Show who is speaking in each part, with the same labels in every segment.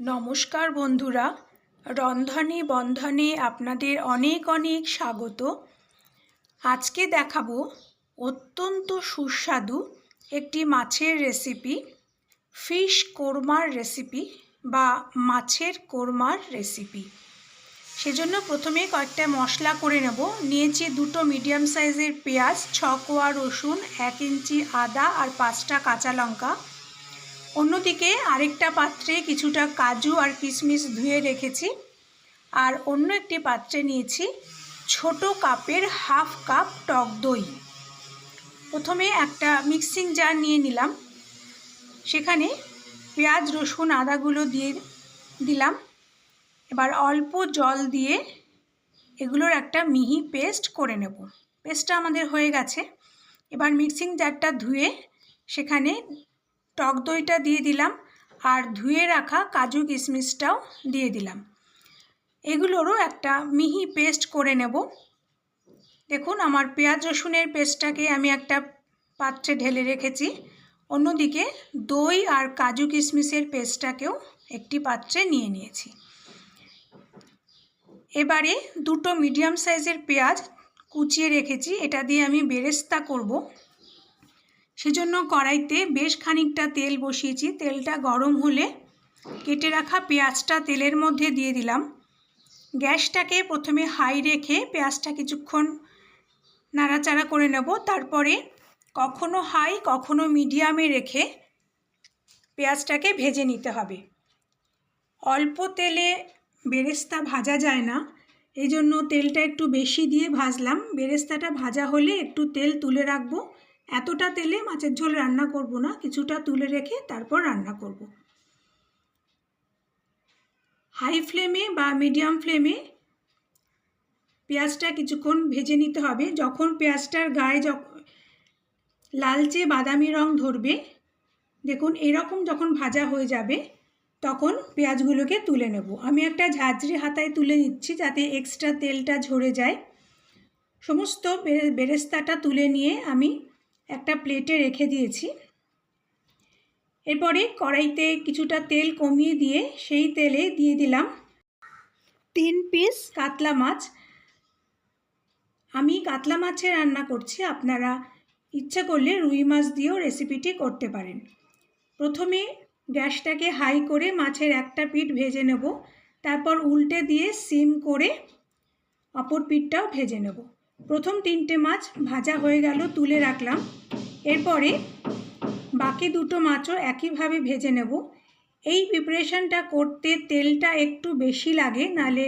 Speaker 1: নমস্কার বন্ধুরা, রন্ধনে বন্ধনে আপনাদের অনেক অনেক স্বাগত। আজকে দেখাবো অত্যন্ত সুস্বাদু একটি মাছের রেসিপি, ফিশ কোরমার রেসিপি বা মাছের কোরমার রেসিপি। সেজন্য প্রথমে কয়েকটা মশলা করে নেব। নিয়েছি 2টো মিডিয়াম সাইজের পেঁয়াজ, 6 কোয়া রসুন, 1 ইঞ্চি আদা আর 5টা কাঁচা লঙ্কা। অন্যদিকে আরেকটা পাত্রে কিছুটা কাজু আর কিশমিশ ধুয়ে রেখেছি। আর অন্য একটি পাত্রে নিয়েছি ছোট কাপের হাফ কাপ টক দই। প্রথমে একটা মিক্সিং জার নিয়ে নিলাম, সেখানে পেঁয়াজ রসুন আদাগুলো দিয়ে দিলাম। এবার অল্প জল দিয়ে এগুলোর একটা মিহি পেস্ট করে নেব। পেস্টটা আমাদের হয়ে গেছে। এবার মিক্সিং জারটা ধুয়ে সেখানে টক দইটা দিয়ে দিলাম আর ধুয়ে রাখা কাজু কিশমিশটাও দিয়ে দিলাম। এগুলোরও একটা মিহি পেস্ট করে নেব। দেখুন, আমার পেঁয়াজ রসুনের পেস্টটাকে আমি একটা পাত্রে ঢেলে রেখেছি। অন্যদিকে দই আর কাজু কিশমিশের পেস্টটাকেও একটি পাত্রে নিয়ে নিয়েছি। এবারে 2টো মিডিয়াম সাইজের পেঁয়াজ কুচিয়ে রেখেছি, এটা দিয়ে আমি বেরেস্তা করব। সেজন্য কড়াইতে বেশ খানিকটা তেল বসিয়েছি। তেলটা গরম হলে কেটে রাখা পেঁয়াজটা তেলের মধ্যে দিয়ে দিলাম। গ্যাসটাকে প্রথমে হাই রেখে পেঁয়াজটা কিছুক্ষণ নাড়াচাড়া করে নেব। তারপরে কখনো হাই কখনো মিডিয়ামে রেখে পেঁয়াজটাকে ভেজে নিতে হবে। অল্প তেলে বেরেস্তা ভাজা যায় না, এই জন্য তেলটা একটু বেশি দিয়ে ভাজলাম। বেরেস্তাটা ভাজা হলে একটু তেল তুলে রাখবো। এতটা তেলে মাছের ঝোল রান্না করব না, কিছুটা তুলে রেখে তারপর রান্না করব। হাই ফ্লেমে বা মিডিয়াম ফ্লেমে পেঁয়াজটা কিছুক্ষণ ভেজে নিতে হবে। যখন পেঁয়াজটার গায়ে লালচে বাদামি রং ধরবে, দেখুন এরকম যখন ভাজা হয়ে যাবে তখন পেঁয়াজগুলোকে তুলে নেব। আমি একটা ঝাঁঝরি হাতায় তুলে নিচ্ছি যাতে এক্সট্রা তেলটা ঝরে যায়। সমস্ত বেরেস্তাটা তুলে নিয়ে আমি একটা প্লেটে রেখে দিয়েছি। এরপরে কড়াইতে কিছুটা তেল কমিয়ে দিয়ে সেই তেলে দিয়ে দিলাম 3 পিস কাতলা মাছ। আমি কাতলা মাছে রান্না করছি, আপনারা ইচ্ছা করলে রুই মাছ দিয়েও রেসিপিটি করতে পারেন। প্রথমে গ্যাসটাকে হাই করে মাছের একটা পিঠ ভেজে নেব, তারপর উল্টে দিয়ে সিম করে অপর পিঠটাও ভেজে নেব। প্রথম 3টে মাছ ভাজা হয়ে গেল, তুলে রাখলাম। এরপরে বাকি 2টো মাছও একইভাবে ভেজে নেব। এই প্রিপারেশনটা করতে তেলটা একটু বেশি লাগে, নালে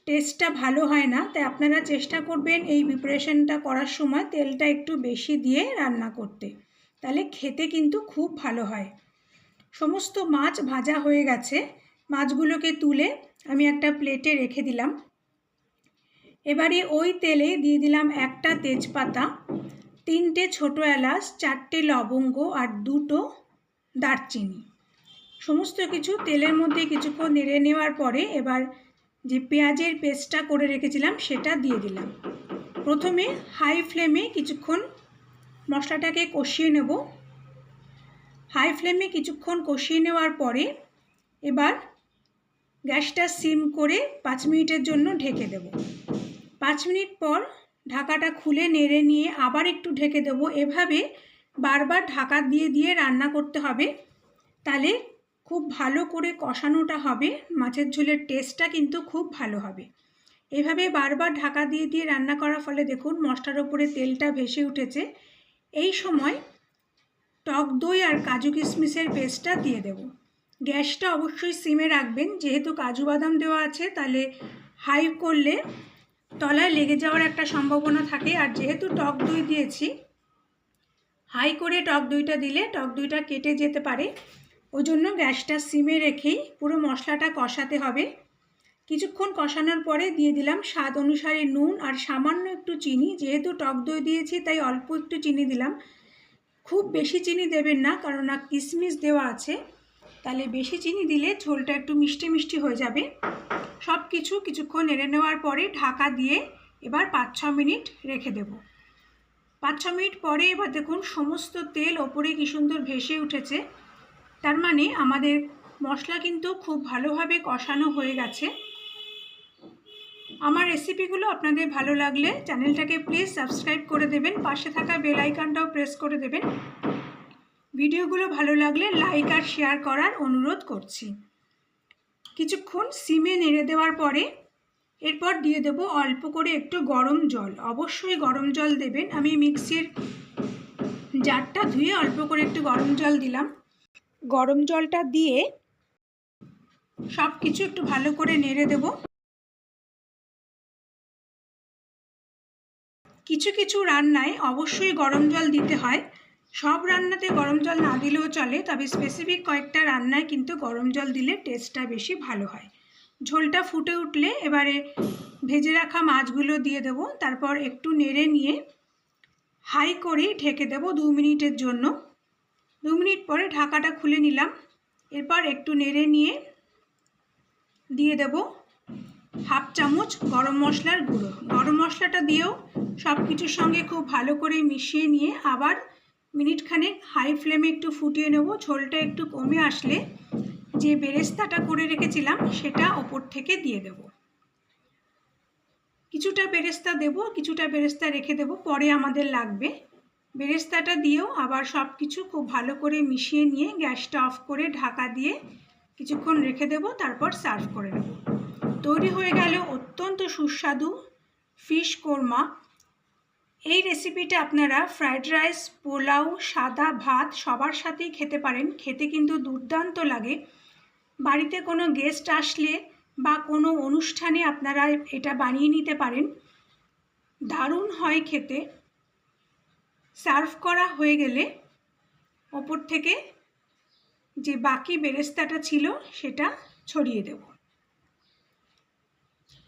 Speaker 1: টেস্টটা ভালো হয় না। তাই আপনারা চেষ্টা করবেন এই প্রিপারেশনটা করার সময় তেলটা একটু বেশি দিয়ে রান্না করতে, তাহলে খেতে কিন্তু খুব ভালো হয়। সমস্ত মাছ ভাজা হয়ে গেছে, মাছগুলোকে তুলে আমি একটা প্লেটে রেখে দিলাম। এবারে ওই তেলে দিয়ে দিলাম একটা তেজপাতা, 3টে ছোটো এলাচ, 4টে লবঙ্গ আর 2টো দারচিনি। সমস্ত কিছু তেলের মধ্যে কিছুক্ষণ নেড়ে নেওয়ার পরে এবার যে পেঁয়াজের পেস্টটা করে রেখেছিলাম সেটা দিয়ে দিলাম। প্রথমে হাই ফ্লেমে কিছুক্ষণ মশলাটাকে কষিয়ে নেব। হাই ফ্লেমে কিছুক্ষণ কষিয়ে নেওয়ার পরে এবার গ্যাসটা সিম করে 5 মিনিটের জন্য ঢেকে দেব। 5 মিনিট পর ঢাকাটা খুলে নেড়ে নিয়ে আবার একটু ঢেকে দেব। এভাবে বারবার ঢাকা দিয়ে দিয়ে রান্না করতে হবে, তাহলে খুব ভালো করে কষানোটা হবে, মাছের ঝোলের টেস্টটা কিন্তু খুব ভালো হবে। এভাবে বারবার ঢাকা দিয়ে দিয়ে রান্না করার ফলে দেখুন মশলার ওপরে তেলটা ভেসে উঠেছে। এই সময় টক দই আর কাজু কিশমিশের পেস্টটা দিয়ে দেব। গ্যাসটা অবশ্যই সিমে রাখবেন, যেহেতু কাজু বাদাম দেওয়া আছে তাহলে হাই করলে তলায় লেগে যাওয়ার একটা সম্ভাবনা থাকে। আর যেহেতু টক দই দিয়েছি, হাই করে টক দইটা দিলে টক দইটা কেটে যেতে পারে। ওই জন্য গ্যাসটা সিমে রেখেই পুরো মশলাটা কষাতে হবে। কিছুক্ষণ কষানোর পরে দিয়ে দিলাম স্বাদ অনুসারে নুন আর সামান্য একটু চিনি। যেহেতু টক দই দিয়েছি তাই অল্প একটু চিনি দিলাম, খুব বেশি চিনি দেবেন না, কারণ কিশমিশ দেওয়া আছে, তাহলে বেশি চিনি দিলে ঝোলটা একটু মিষ্টি মিষ্টি হয়ে যাবে। সব কিছুক্ষণ নেড়ে নেওয়ার পরে ঢাকা দিয়ে এবার 5-6 মিনিট রেখে দেব। 5-6 মিনিট পরে এবার দেখুন সমস্ত তেল ওপরে কি সুন্দর ভেসে উঠেছে। তার মানে আমাদের মশলা কিন্তু খুব ভালোভাবে কষানো হয়ে গেছে। আমার রেসিপিগুলো আপনাদের ভালো লাগলে চ্যানেলটাকে প্লিজ সাবস্ক্রাইব করে দেবেন, পাশে থাকা বেল আইকনটাও প্রেস করে দেবেন। ভিডিওগুলো ভালো লাগলে লাইক আর শেয়ার করার অনুরোধ করছি। কিছুক্ষণ সিমে নেড়ে দেওয়ার পরে এরপর দিয়ে দেব অল্প করে একটু গরম জল। অবশ্যই গরম জল দেবেন। আমি মিক্সির জারটা ধুয়ে অল্প করে একটু গরম জল দিলাম। গরম জলটা দিয়ে সব কিছু একটু ভালো করে নেড়ে দেব। কিছু কিছু রান্নায় অবশ্যই গরম জল দিতে হয়, সব রান্নাতে গরম জল না দিলেও চলে, তবে স্পেসিফিক কয়েকটা রান্নায় কিন্তু গরম জল দিলে টেস্টটা বেশি ভালো হয়। ঝোলটা ফুটে উঠলে এবারে ভেজে রাখা মাছগুলো দিয়ে দেব। তারপর একটু নেড়ে নিয়ে হাই করে ঢেকে দেব 2 মিনিটের জন্য। 2 মিনিট পরে ঢাকাটা খুলে নিলাম। এরপর একটু নেড়ে নিয়ে দিয়ে দেব হাফ চামচ গরম মশলার গুঁড়ো। গরম মশলাটা দিয়েও সব কিছুর সঙ্গে খুব ভালো করে মিশিয়ে নিয়ে আবার মিনিটখানেক হাই ফ্লেমে একটু ফুটিয়ে নেব। ঝোলটা একটু কমে আসলে যে বেরেস্তাটা করে রেখেছিলাম সেটা ওপর থেকে দিয়ে দেব। কিছুটা বেরেস্তা দেব, কিছুটা বেরেস্তা রেখে দেব, পরে আমাদের লাগবে। বেরেস্তাটা দিয়েও আবার সব কিছু খুব ভালো করে মিশিয়ে নিয়ে গ্যাসটা অফ করে ঢাকা দিয়ে কিছুক্ষণ রেখে দেব। তারপর সার্ভ করে নেব। তৈরি হয়ে গেল অত্যন্ত সুস্বাদু ফিশ কোরমা। এই রেসিপিটা আপনারা ফ্রাইড রাইস, পোলাও, সাদা ভাত সবার সাথেই খেতে পারেন। খেতে কিন্তু দুর্দান্ত লাগে। বাড়িতে কোনো গেস্ট আসলে বা কোনো অনুষ্ঠানে আপনারা এটা বানিয়ে নিতে পারেন, দারুণ হয় খেতে। সার্ভ করা হয়ে গেলে ওপর থেকে যে বাকি বেরেস্তাটা ছিল সেটা ছড়িয়ে দেব।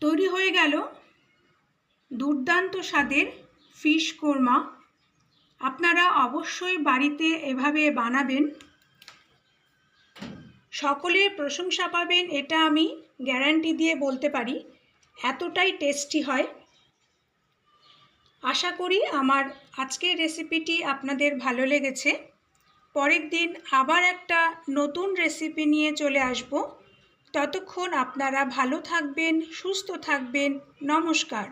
Speaker 1: তৈরি হয়ে গেল দুর্দান্ত স্বাদের ফিশ কোরমা। আপনারা অবশ্যই বাড়িতে এভাবে বানাবেন, সকলের প্রশংসা পাবেন, এটা আমি গ্যারান্টি দিয়ে বলতে পারি। এতটাই টেস্টি হয়। আশা করি আমার আজকের রেসিপিটি আপনাদের ভালো লেগেছে। পরের দিন আবার একটা নতুন রেসিপি নিয়ে চলে আসব। ততক্ষণ আপনারা ভালো থাকবেন, সুস্থ থাকবেন। নমস্কার।